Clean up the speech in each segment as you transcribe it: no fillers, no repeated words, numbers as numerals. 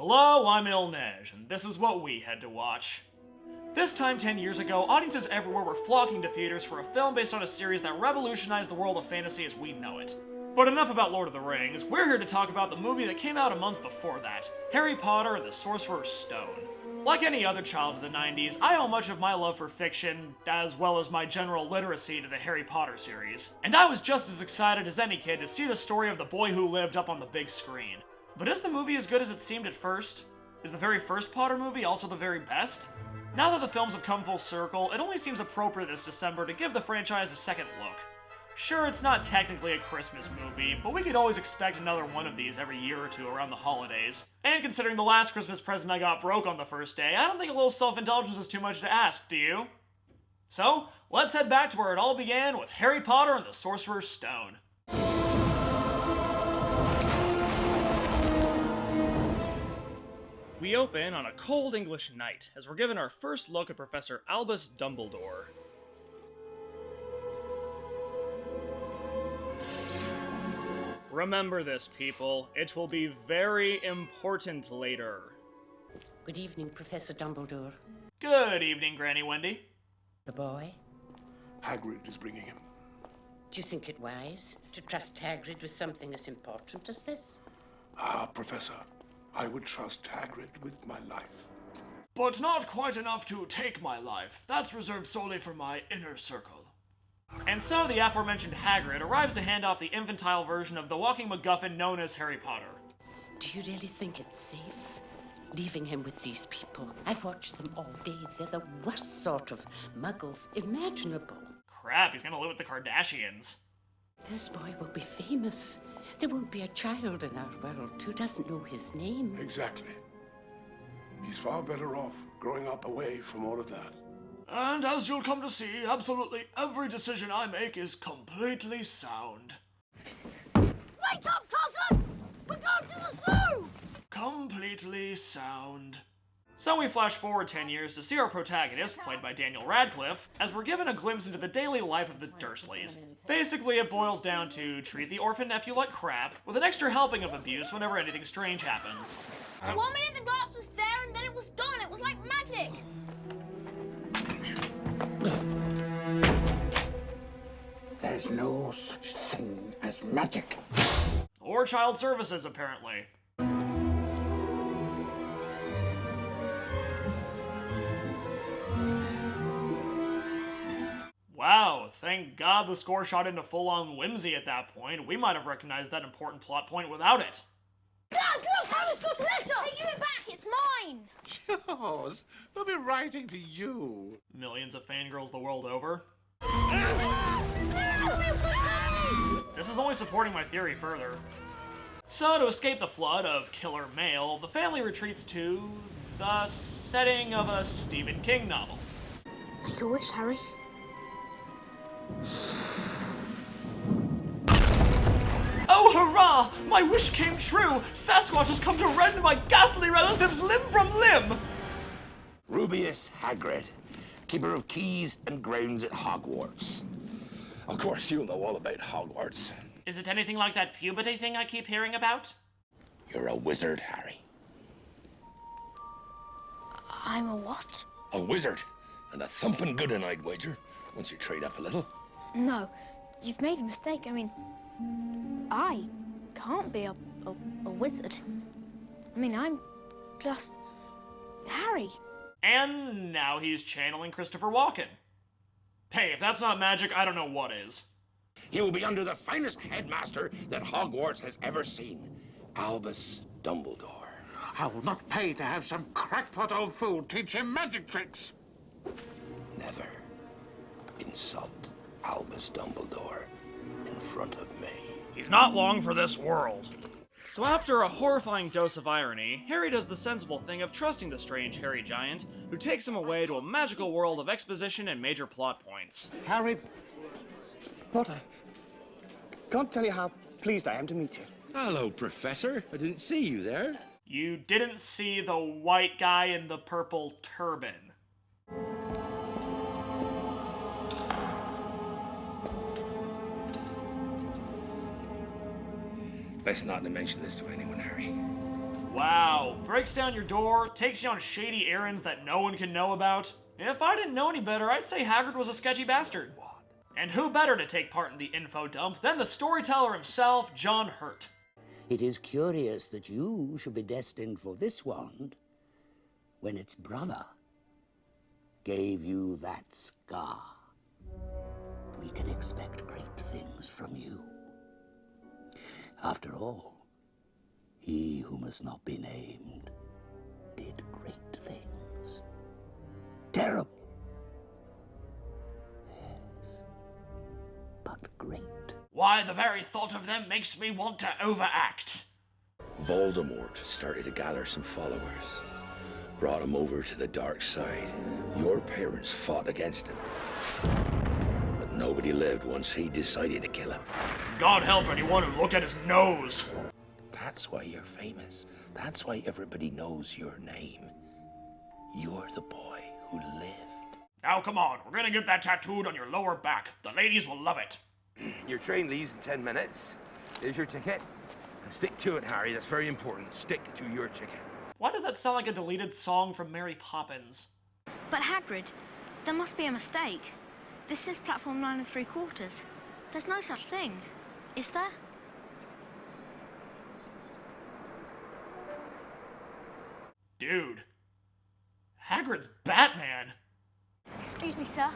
Hello, I'm Neige, and this is what we had to watch. This time 10 years ago, audiences everywhere were flocking to theaters for a film based on a series that revolutionized the world of fantasy as we know it. But enough about Lord of the Rings, we're here to talk about the movie that came out a month before that, Harry Potter and the Sorcerer'S Stone. Like any other child of the 90s, I owe much of my love for fiction, as well as my general literacy to the Harry Potter series, and I was just as excited as any kid to see the story of the boy who lived up on the big screen. But is the movie as good as it seemed at first? Is the very first Potter movie also the very best? Now that the films have come full circle, it only seems appropriate this December to give the franchise a second look. Sure, it's not technically a Christmas movie, but we could always expect another one of these every year or two around the holidays. And considering the last Christmas present I got broke on the first day, I don't think a little self-indulgence is too much to ask, do you? So, let's head back to where it all began with Harry Potter and the Sorcerer's Stone. We open on a cold English night, as we're given our first look at Professor Albus Dumbledore. Remember this, people. It will be very important later. Good evening, Professor Dumbledore. Good evening, Granny Wendy. The boy? Hagrid is bringing him. Do you think it wise to trust Hagrid with something as important as this? Professor, I would trust Hagrid with my life. But not quite enough to take my life. That's reserved solely for my inner circle. And so the aforementioned Hagrid arrives to hand off the infantile version of the walking MacGuffin known as Harry Potter. Do you really think it's safe, leaving him with these people? I've watched them all day. They're the worst sort of muggles imaginable. Crap, he's gonna live with the Kardashians. This boy will be famous. There won't be a child in our world who doesn't know his name. Exactly. He's far better off growing up away from all of that. And as you'll come to see, absolutely every decision I make is completely sound. Wake up, cousin! We're going to the zoo! Completely sound. So we flash forward 10 years to see our protagonist, played by Daniel Radcliffe, as we're given a glimpse into the daily life of the Dursleys. Basically, it boils down to treat the orphan nephew like crap, with an extra helping of abuse whenever anything strange happens. 1 minute the glass was there and then it was gone. It was like magic. There's no such thing as magic. Or child services, apparently. Wow, thank God the score shot into full-on whimsy at that point. We might have recognized that important plot point without it. Dad, look! Alice got a letter! Hey, give it back! It's mine! Yours? They'll be writing to you. Millions of fangirls the world over. This is only supporting my theory further. So, to escape the flood of killer mail, the family retreats to the setting of a Stephen King novel. Make a wish, Harry. Oh, hurrah! My wish came true! Sasquatch has come to rend my ghastly relatives limb from limb! Rubeus Hagrid, keeper of keys and grounds at Hogwarts. Of course, you'll know all about Hogwarts. Is it anything like that puberty thing I keep hearing about? You're a wizard, Harry. I'm a what? A wizard, and a thumping good one, I'd wager, once you trade up a little. No, you've made a mistake. I mean, I can't be a wizard. I mean, I'm just Harry. And now he's channeling Christopher Walken. Hey, if that's not magic, I don't know what is. He will be under the finest headmaster that Hogwarts has ever seen, Albus Dumbledore. I will not pay to have some crackpot old fool teach him magic tricks. Never insult Albus Dumbledore in front of me. He's not long for this world. So after a horrifying dose of irony, Harry does the sensible thing of trusting the strange hairy giant, who takes him away to a magical world of exposition and major plot points. Harry Potter, can't tell you how pleased I am to meet you. Hello, Professor. I didn't see you there. You didn't see the white guy in the purple turban. Best not to mention this to anyone, Harry. Wow, breaks down your door, takes you on shady errands that no one can know about. If I didn't know any better, I'd say Hagrid was a sketchy bastard. And who better to take part in the info dump than the storyteller himself, John Hurt. It is curious that you should be destined for this wand when its brother gave you that scar. We can expect great things from you. After all, he who must not be named did great things. Terrible. Yes, but great. Why, the very thought of them makes me want to overact. Voldemort started to gather some followers. Brought him over to the dark side. Your parents fought against him. But nobody lived once he decided to kill him. God help anyone who looked at his nose. That's why you're famous. That's why everybody knows your name. You're the boy who lived. Now come on, we're gonna get that tattooed on your lower back. The ladies will love it. Your train leaves in 10 minutes. There's your ticket. Now stick to it, Harry. That's very important. Stick to your ticket. Why does that sound like a deleted song from Mary Poppins? But Hagrid, there must be a mistake. This is platform 9 3/4. There's no such thing. Is there? Dude. Hagrid's Batman. Excuse me, sir.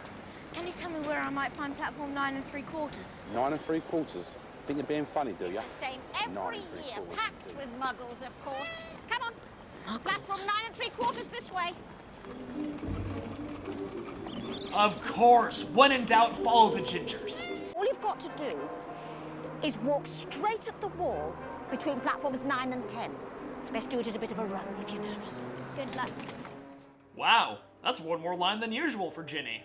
Can you tell me where I might find platform 9 3/4? 9 3/4? Think you're being funny, do you? The same every year, packed with muggles, of course. Come on. Muggles? Platform 9 3/4 this way. Of course. When in doubt, follow the gingers. All you've got to do is walk straight at the wall between platforms 9 and 10. Best do it at a bit of a run if you're nervous. Good luck. Wow, that's one more line than usual for Ginny.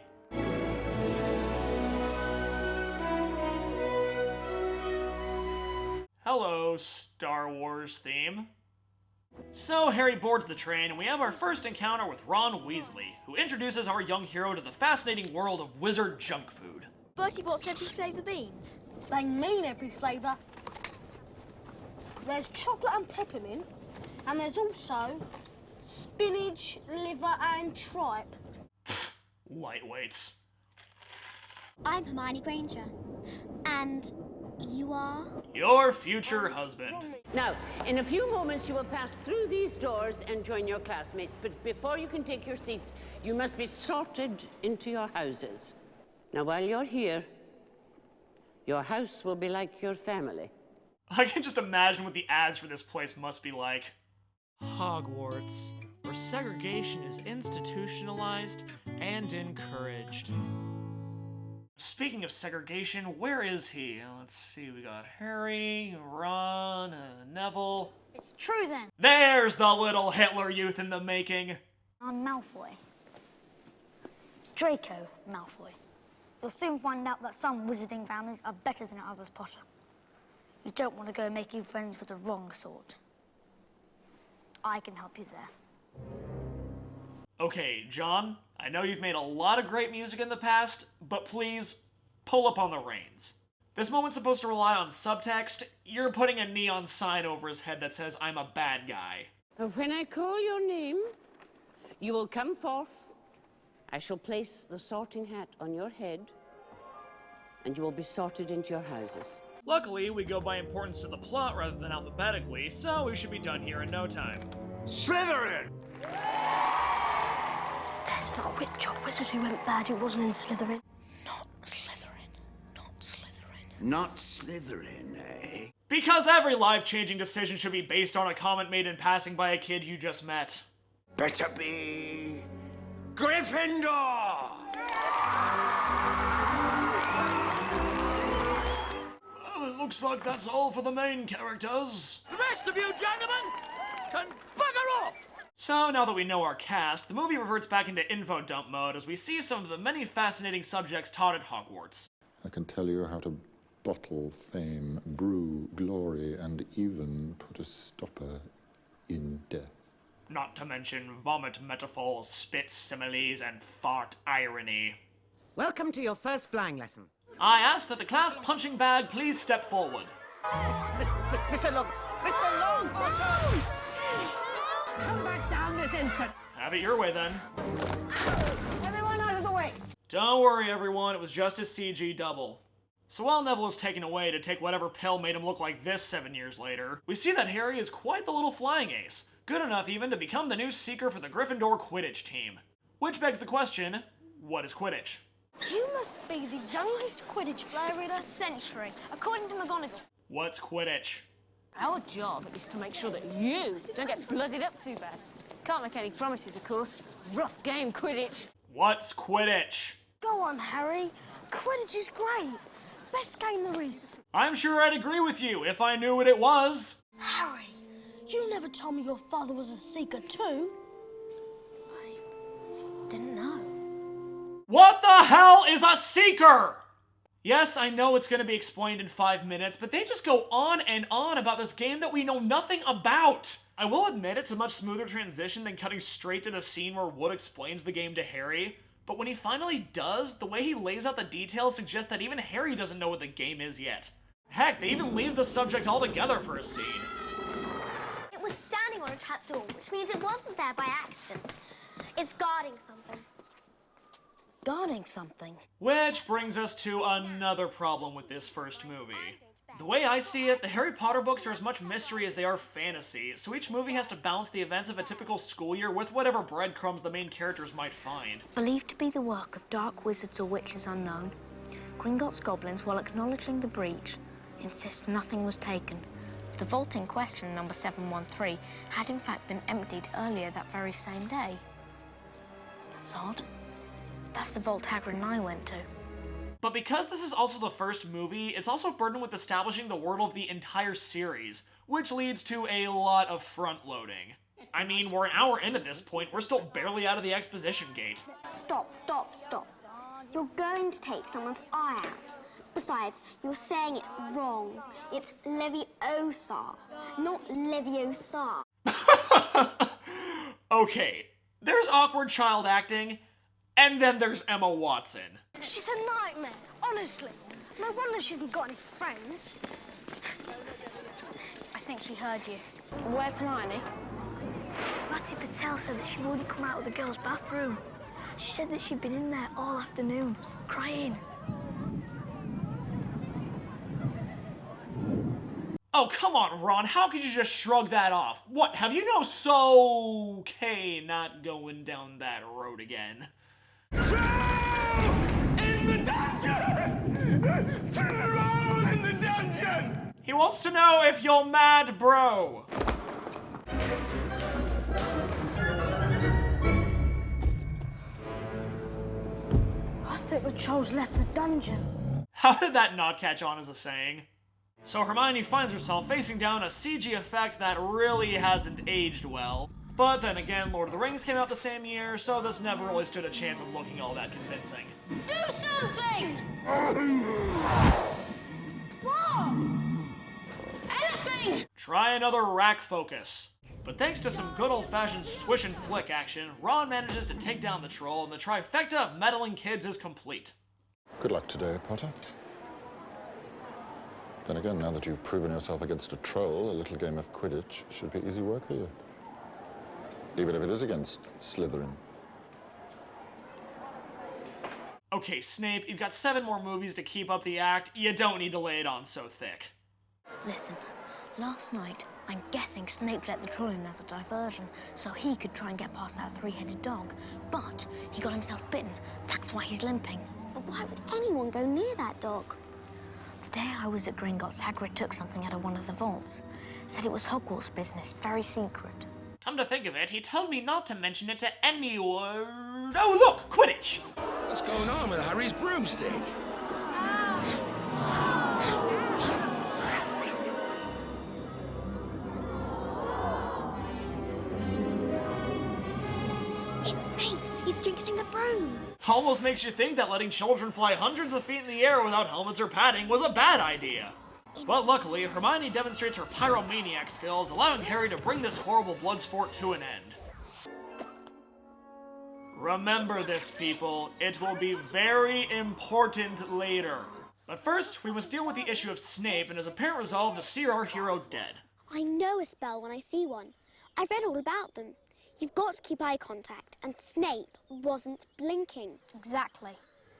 Hello, Star Wars theme. So Harry boards the train, and we have our first encounter with Ron Weasley, who introduces our young hero to the fascinating world of wizard junk food. Bertie Bott's every flavour beans. They mean every flavour. There's chocolate and peppermint, and there's also spinach, liver and tripe. Lightweights. I'm Hermione Granger. And you are? Your future husband. Now, in a few moments, you will pass through these doors and join your classmates. But before you can take your seats, you must be sorted into your houses. Now, while you're here, your house will be like your family. I can just imagine what the ads for this place must be like. Hogwarts, where segregation is institutionalized and encouraged. Speaking of segregation, where is he? Let's see, we got Harry, Ron, Neville. It's true then. There's the little Hitler Youth in the making. I'm Malfoy. Draco Malfoy. You'll soon find out that some wizarding families are better than others, Potter. You don't want to go making friends with the wrong sort. I can help you there. Okay, John, I know you've made a lot of great music in the past, but please, pull up on the reins. This moment's supposed to rely on subtext. You're putting a neon sign over his head that says, "I'm a bad guy." When I call your name, you will come forth. I shall place the sorting hat on your head, and you will be sorted into your houses. Luckily, we go by importance to the plot rather than alphabetically, so we should be done here in no time. Slytherin! There's not a witch or wizard who went bad who wasn't in Slytherin. Not Slytherin. Not Slytherin. Not Slytherin, eh? Because every life-changing decision should be based on a comment made in passing by a kid you just met. Better be Gryffindor! Well, it looks like that's all for the main characters. The rest of you gentlemen can bugger off! So, now that we know our cast, the movie reverts back into info dump mode as we see some of the many fascinating subjects taught at Hogwarts. I can tell you how to bottle fame, brew glory, and even put a stopper in death. Not to mention vomit metaphors, spit similes, and fart irony. Welcome to your first flying lesson. I ask that the class punching bag please step forward. Mr. Long! Mr. Longbottom! Come back down this instant! Have it your way, then. Everyone out of the way! Don't worry, everyone, it was just a CG double. So while Neville is taken away to take whatever pill made him look like this 7 years later, we see that Harry is quite the little flying ace, good enough even to become the new seeker for the Gryffindor Quidditch team. Which begs the question, what is Quidditch? You must be the youngest Quidditch player in a century, according to McGonagall. What's Quidditch? Our job is to make sure that you don't get bloodied up too bad. Can't make any promises, of course. Rough game, Quidditch. What's Quidditch? Go on, Harry. Quidditch is great. Best game there is. I'm sure I'd agree with you if I knew what it was. Harry, you never told me your father was a seeker too. I didn't know. What the hell is a seeker? Yes, I know it's going to be explained in 5 minutes, but they just go on and on about this game that we know nothing about. I will admit it's a much smoother transition than cutting straight to the scene where Wood explains the game to Harry, but when he finally does, the way he lays out the details suggests that even Harry doesn't know what the game is yet. Heck, they even leave the subject altogether for a scene. It was standing on a trapdoor, which means it wasn't there by accident. It's guarding something. Guarding something? Which brings us to another problem with this first movie. The way I see it, the Harry Potter books are as much mystery as they are fantasy, so each movie has to balance the events of a typical school year with whatever breadcrumbs the main characters might find. Believed to be the work of dark wizards or witches unknown, Gringotts goblins, while acknowledging the breach, insist nothing was taken. The vault in question, number 713, had in fact been emptied earlier that very same day. That's odd. That's the vault Hagrid and I went to. But because this is also the first movie, it's also burdened with establishing the world of the entire series, which leads to a lot of front-loading. I mean, we're an hour in at this point, we're still barely out of the exposition gate. Stop. You're going to take someone's eye out. Besides, you're saying it wrong. It's Leviosa, not Leviosa. Okay, there's awkward child acting, and then there's Emma Watson. She's a nightmare, honestly. No wonder she hasn't got any friends. I think she heard you. Where's Hermione? Fatty Patel said that she wouldn't come out of the girls' bathroom. She said that she'd been in there all afternoon, crying. Oh, come on, Ron, how could you just shrug that off? What, have you no so... Okay, not going down that road again. In the dungeon! Turn around in the dungeon! He wants to know if you're mad, bro. I think the trolls left the dungeon. How did that not catch on as a saying? So Hermione finds herself facing down a CG effect that really hasn't aged well. But then again, Lord of the Rings came out the same year, so this never really stood a chance of looking all that convincing. Do something! What? Anything! Try another rack focus. But thanks to some good old-fashioned swish and flick action, Ron manages to take down the troll, and the trifecta of meddling kids is complete. Good luck today, Potter. Then again, now that you've proven yourself against a troll, a little game of Quidditch should be easy work for you. Even if it is against Slytherin. Okay, Snape, you've got 7 more movies to keep up the act. You don't need to lay it on so thick. Listen, last night, I'm guessing Snape let the troll in as a diversion, so he could try and get past that 3-headed dog. But he got himself bitten. That's why he's limping. But why would anyone go near that dog? The day I was at Gringotts, Hagrid took something out of one of the vaults. Said it was Hogwarts business, very secret. Come to think of it, he told me not to mention it to anyone. Oh, look, Quidditch! What's going on with Harry's broomstick? It's Snape. He's jinxing the broom. Almost makes you think that letting children fly hundreds of feet in the air without helmets or padding was a bad idea. But luckily, Hermione demonstrates her pyromaniac skills, allowing Harry to bring this horrible blood sport to an end. Remember this, people. It will be very important later. But first, we must deal with the issue of Snape and his apparent resolve to see our hero dead. I know a spell when I see one. I've read all about them. You've got to keep eye contact, and Snape wasn't blinking. Exactly.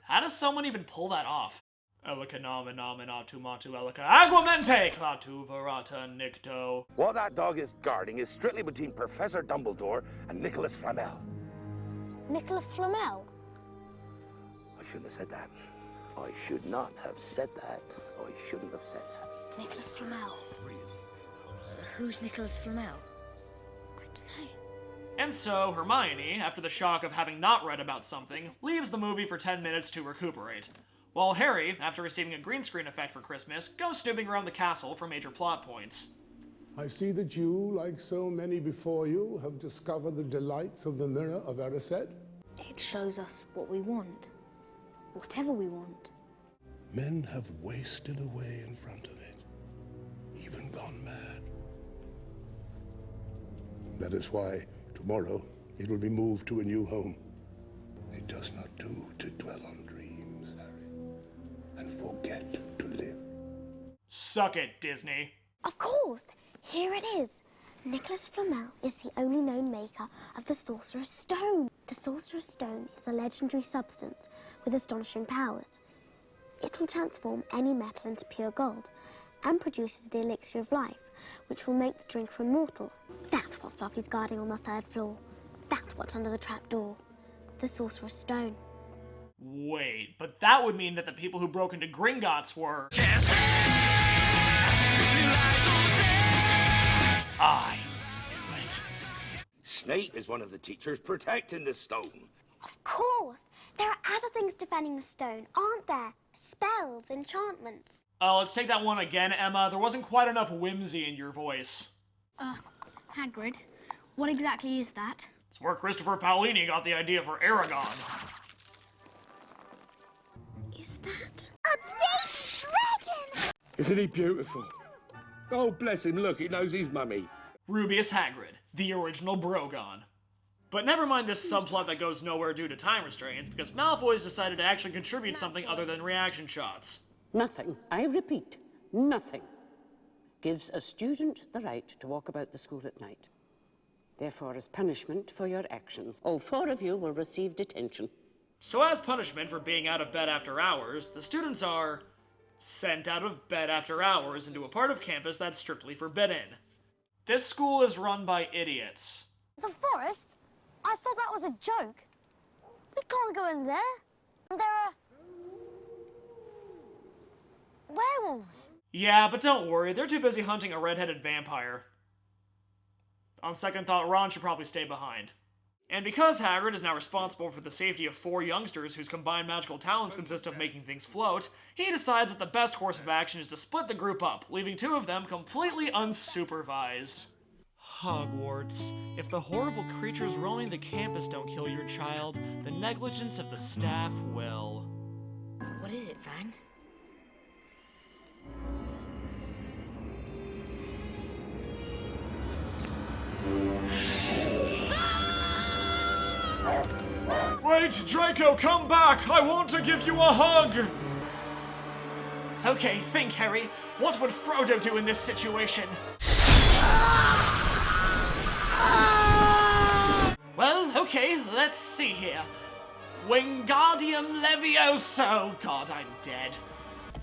How does someone even pull that off? Elica nominamina tomatu elica aguamente clatu verata nicto. What that dog is guarding is strictly between Professor Dumbledore and Nicolas Flamel. Nicolas Flamel? I shouldn't have said that. I should not have said that. I shouldn't have said that. Nicolas Flamel. Who's Nicolas Flamel? I don't know. And so, Hermione, after the shock of having not read about something, leaves the movie for 10 minutes to recuperate. While Harry, after receiving a green screen effect for Christmas, goes snooping around the castle for major plot points. I see that you, like so many before you, have discovered the delights of the Mirror of Erised. It shows us what we want. Whatever we want. Men have wasted away in front of it, even gone mad. That is why tomorrow it will be moved to a new home. It does not do to dwell on dreams, Harry, and forget to live. Suck it, Disney. Of course! Here it is. Nicolas Flamel is the only known maker of the Sorcerer's Stone. The Sorcerer's Stone is a legendary substance with astonishing powers. It will transform any metal into pure gold and produces the elixir of life, which will make the drinker immortal. That's what Floppy's guarding on the 3rd floor. That's what's under the trapdoor. The Sorcerer's Stone. Wait, but that would mean that the people who broke into Gringotts were... I knew it. Snape is one of the teachers protecting the stone. Of course! There are other things defending the stone, aren't there? Spells, enchantments. Let's take that one again, Emma. There wasn't quite enough whimsy in your voice. Hagrid, what exactly is that? It's where Christopher Paolini got the idea for Aragon. Is that a big dragon? Isn't he beautiful? Oh, bless him, look, he knows his mummy. Rubius Hagrid, the original Brogon. But never mind this subplot that goes nowhere due to time restraints, because Malfoy's decided to actually contribute something other than reaction shots. Nothing, I repeat, nothing, gives a student the right to walk about the school at night. Therefore, as punishment for your actions, all 4 of you will receive detention. So as punishment for being out of bed after hours, the students are sent out of bed after hours into a part of campus that's strictly forbidden. This school is run by idiots. The forest? I thought that was a joke. We can't go in there. And there are... werewolves. Yeah, but don't worry, they're too busy hunting a red-headed vampire. On second thought, Ron should probably stay behind. And because Hagrid is now responsible for the safety of 4 youngsters whose combined magical talents consist of making things float, he decides that the best course of action is to split the group up, leaving 2 of them completely unsupervised. Hogwarts. If the horrible creatures roaming the campus don't kill your child, the negligence of the staff will. What is it, Fang? Wait, Draco, come back! I want to give you a hug! Okay, think, Harry. What would Frodo do in this situation? Well, okay, let's see here. Wingardium Levioso! God, I'm dead.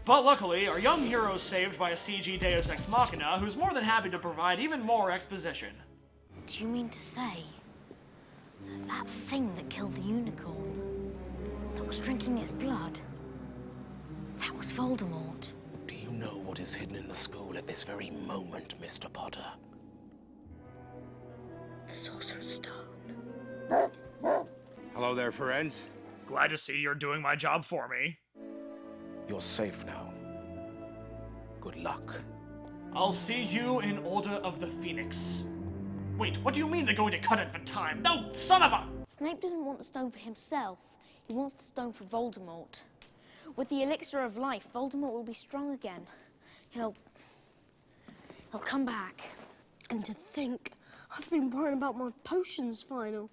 But luckily, our young hero is saved by a CG Deus Ex Machina who's more than happy to provide even more exposition. Do you mean to say that thing that killed the unicorn, that was drinking its blood, that was Voldemort? Do you know what is hidden in the school at this very moment, Mr. Potter? The Sorcerer's Stone. Hello there, friends. Glad to see you're doing my job for me. You're safe now. Good luck. I'll see you in Order of the Phoenix. Wait, what do you mean they're going to cut it for time? No, son of a... Snape doesn't want the stone for himself. He wants the stone for Voldemort. With the elixir of life, Voldemort will be strong again. He'll come back. And to think, I've been worrying about my potions final.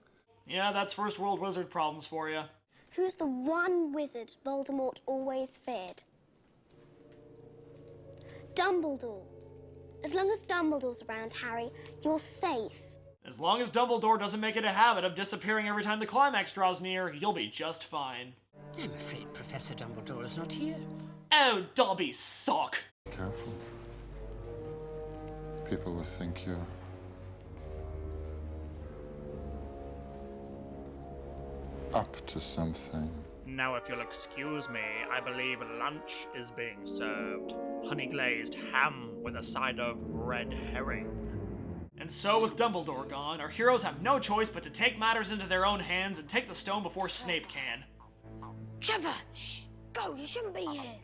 Yeah, that's first world wizard problems for you. Who's the one wizard Voldemort always feared? Dumbledore. As long as Dumbledore's around, Harry, you're safe. As long as Dumbledore doesn't make it a habit of disappearing every time the climax draws near, you'll be just fine. I'm afraid Professor Dumbledore is not here. Oh, Dobby sock! Careful. People will think you're up to something. Now, if you'll excuse me, I believe lunch is being served. Honey-glazed ham with a side of red herring. And so, with Dumbledore gone, our heroes have no choice but to take matters into their own hands and take the stone before Snape can. Trevor! Shh! Go, you shouldn't be here.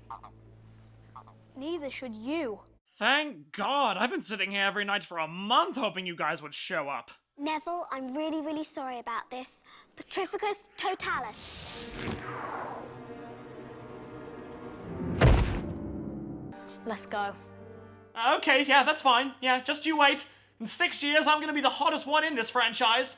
Neither should you. Thank God! I've been sitting here every night for a month hoping you guys would show up. Neville, I'm really, really sorry about this. Petrificus totalis. Let's go. Okay, yeah, that's fine. Yeah, just you wait. In 6 years, I'm gonna be the hottest one in this franchise.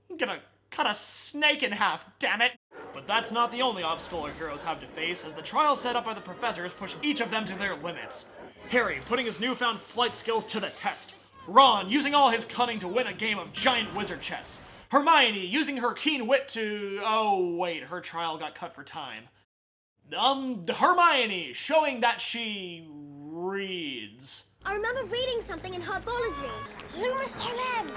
I'm gonna cut a snake in half, damn it! But that's not the only obstacle our heroes have to face, as the trials set up by the professors push each of them to their limits. Harry putting his newfound flight skills to the test. Ron using all his cunning to win a game of giant wizard chess. Hermione using her keen wit to... oh wait, her trial got cut for time. Hermione showing that she reads. I remember reading something in herbology. Lumus Solem.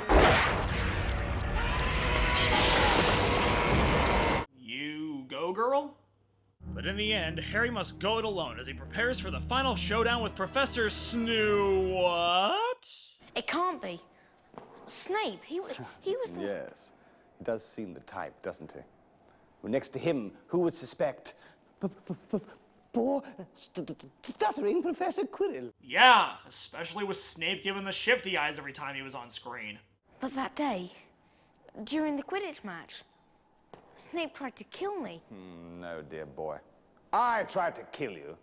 You go, girl? But in the end, Harry must go it alone as he prepares for the final showdown with Professor What? It can't be. Snape, he was the... Yes, he does seem the type, doesn't he? Well, next to him, who would suspect... poor, stuttering Professor Quirrell? Yeah, especially with Snape giving the shifty eyes every time he was on screen. But that day, during the Quidditch match, Snape tried to kill me. No, dear boy. I tried to kill you.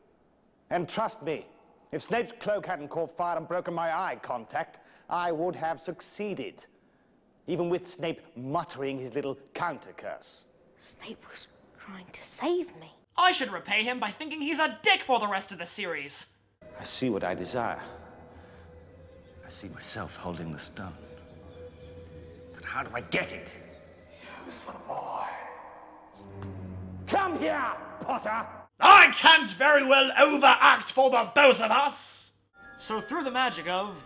And trust me, if Snape's cloak hadn't caught fire and broken my eye contact, I would have succeeded. Even with Snape muttering his little counter-curse. Snape was trying to save me. I should repay him by thinking he's a dick for the rest of the series. I see what I desire. I see myself holding the stone. But how do I get it? Use the boy. Come here, Potter! I can't very well overact for the both of us! So through the magic of,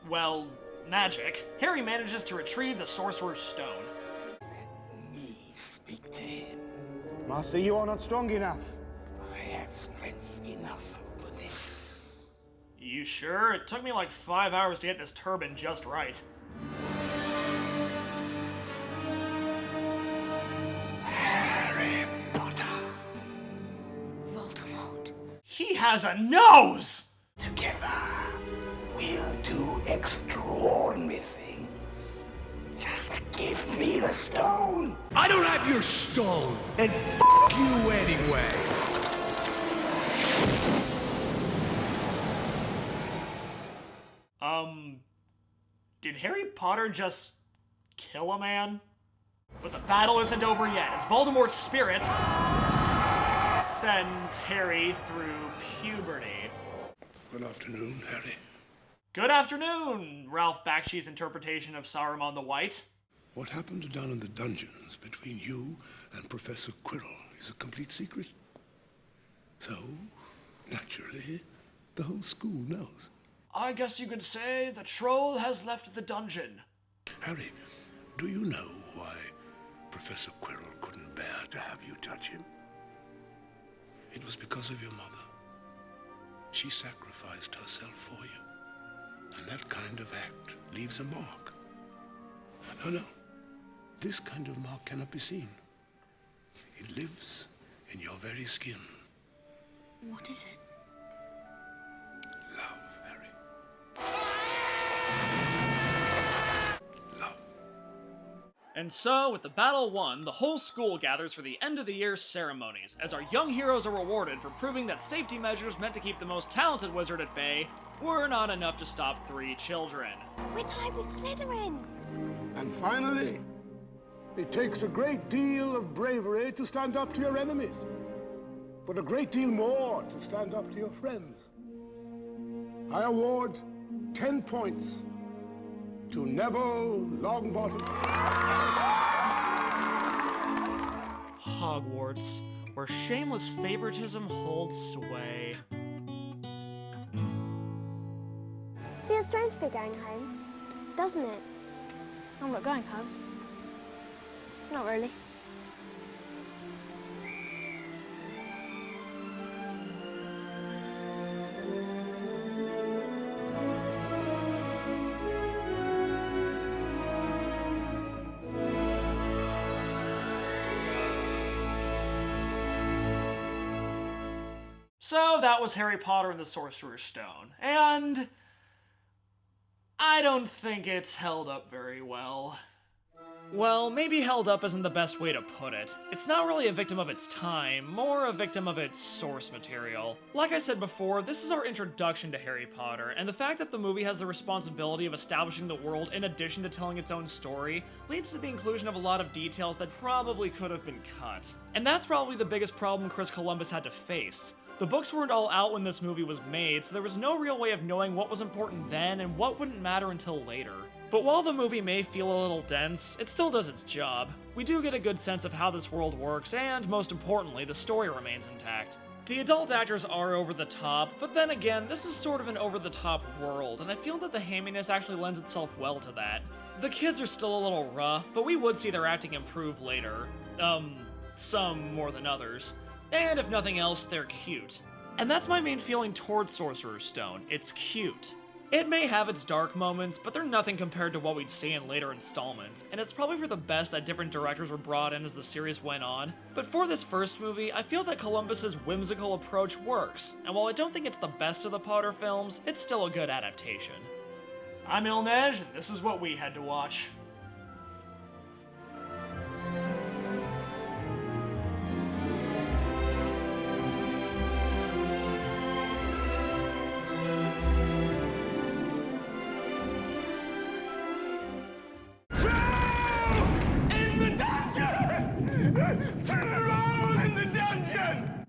well, magic, Harry manages to retrieve the Sorcerer's Stone. Let me speak to him. Master, you are not strong enough. I have strength enough for this. You sure? It took me like 5 hours to get this turban just right. Harry Potter. Voldemort. He has a nose! Together, we'll do extraordinary things. Just give me the stone. I don't have your stone, and f*** you anyway. Did Harry Potter just kill a man? But the battle isn't over yet, as Voldemort's spirit sends Harry through puberty. Good afternoon, Harry. Good afternoon, Ralph Bakshi's interpretation of Saruman the White. What happened down in the dungeons between you and Professor Quirrell is a complete secret. So, naturally, the whole school knows. I guess you could say the troll has left the dungeon. Harry, do you know why Professor Quirrell couldn't bear to have you touch him? It was because of your mother. She sacrificed herself for you. And that kind of act leaves a mark. No. This kind of mark cannot be seen. It lives in your very skin. What is it? Love, Harry. Love. And so, with the battle won, the whole school gathers for the end-of-the-year ceremonies, as our young heroes are rewarded for proving that safety measures meant to keep the most talented wizard at bay were not enough to stop 3 children. We're tied with Slytherin. And finally, it takes a great deal of bravery to stand up to your enemies, but a great deal more to stand up to your friends. I award 10 points to Neville Longbottom. Hogwarts, where shameless favoritism holds sway. Feels strange to be going home, doesn't it? I'm not going home. Not really. So that was Harry Potter and the Sorcerer's Stone, and I don't think it's held up very well. Well, maybe held up isn't the best way to put it. It's not really a victim of its time, more a victim of its source material. Like I said before, this is our introduction to Harry Potter, and the fact that the movie has the responsibility of establishing the world in addition to telling its own story leads to the inclusion of a lot of details that probably could have been cut. And that's probably the biggest problem Chris Columbus had to face. The books weren't all out when this movie was made, so there was no real way of knowing what was important then and what wouldn't matter until later. But while the movie may feel a little dense, it still does its job. We do get a good sense of how this world works, and most importantly, the story remains intact. The adult actors are over the top, but then again, this is sort of an over-the-top world, and I feel that the haminess actually lends itself well to that. The kids are still a little rough, but we would see their acting improve later. Some more than others. And if nothing else, they're cute. And that's my main feeling towards Sorcerer's Stone. It's cute. It may have its dark moments, but they're nothing compared to what we'd see in later installments, and it's probably for the best that different directors were brought in as the series went on. But for this first movie, I feel that Columbus's whimsical approach works, and while I don't think it's the best of the Potter films, it's still a good adaptation. I'm Neige, and this is what we had to watch.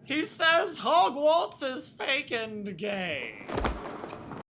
He says Hogwarts is fake and gay.